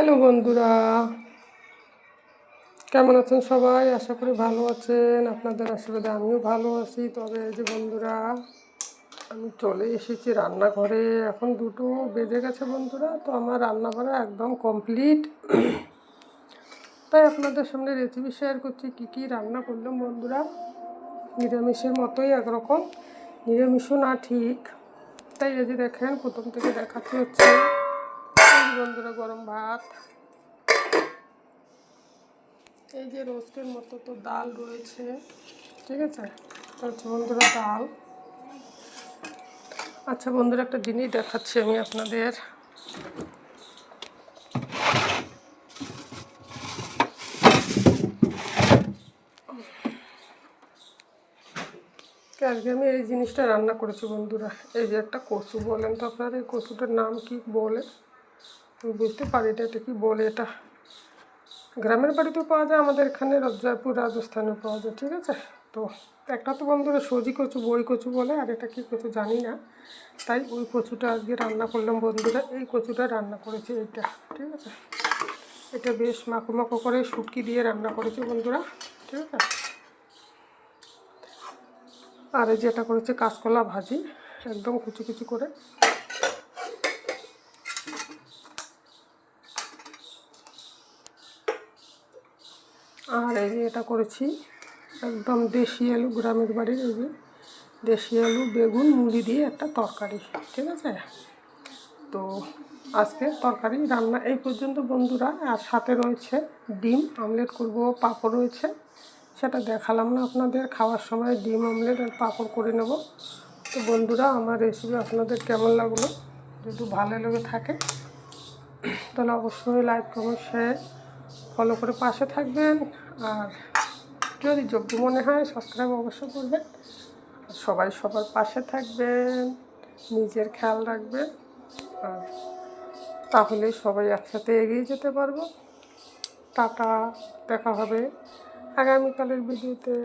Hello বন্ধুরা, কেমন আছেন সবাই? আশা করি ভালো আছেন। আপনাদের আশীর্বাদে আমিও ভালো আছি। তবে এই যে বন্ধুরা, আমি চলে এসেছি রান্নাঘরে। এখন 2টো বেজে গেছে বন্ধুরা। তো আমার রান্নাঘরে একদম কমপ্লিট। তাই আপনাদের সামনে রেসিপি শেয়ার করছি কি কি রান্না করলাম বন্ধুরা। নিরামিষের মতোই একরকম, নিরামিষও না ঠিক। তাই এই যে দেখেন, প্রথম থেকে দেখাচ্ছি হচ্ছে বন্ধুরা গরম ভাত, এই যে রোস্টের মতো তো ডাল রয়েছে, ঠিক আছে। তো হচ্ছে বন্ধুরা ডাল। আচ্ছা বন্ধুরা, একটা জিনিস দেখাচ্ছি আমি আপনাদের। আজকে আমি এই জিনিসটা রান্না করেছি বন্ধুরা। এই যে একটা কচু, বলেন তো আপনারা এই কচুটার নাম কি বলে? আমি বুঝতে পারি না এটা কি বলে। এটা গ্রামের বাড়িতেও পাওয়া যায়, আমাদের এখানে জয়পুর রাজস্থানেও পাওয়া যায়, ঠিক আছে। তো একটা তো বন্ধুরা সজি কচু, বই কচু বলে, আর এটা কী কচু জানি না। তাই ওই কচুটা আজকে রান্না করলাম বন্ধুরা। এই কচুটা রান্না করেছি এইটা, ঠিক আছে। এটা বেশ মাখো মাখো করে শুটকি দিয়ে রান্না করেছি বন্ধুরা, ঠিক আছে। আর এই যেটা করেছে কাঁচকলা ভাজি, একদম কুচি কুচি করে। আর এই যে এটা করেছি একদম দেশি আলু, গ্রামের বাড়ির এই যে দেশি আলু, বেগুন, মুড়ি দিয়ে একটা তরকারি, ঠিক আছে। তো আজকে তরকারি রান্না এই পর্যন্ত বন্ধুরা। আর সাথে রয়েছে ডিম আমলেট করব, পাঁপড় রয়েছে, সেটা দেখালাম না আপনাদের। খাওয়ার সময় ডিম আমলেট আর পাঁপড় করে নেব। তো বন্ধুরা, আমার রেসিপি আপনাদের কেমন লাগলো? যদি ভালো লেগে থাকে তাহলে অবশ্যই লাইক কমেন্ট শেয়ার ফলো করে পাশে থাকবেন। আর যদি যোগ্য মনে হয় সাবস্ক্রাইব অবশ্যই করবেন। আর সবাই সবার পাশে থাকবেন, নিজের খেয়াল রাখবেন। আর তাহলে সবাই একসাথে এগিয়ে যেতে পারবো। টাটা, দেখা হবে আগামীকালের ভিডিওতে।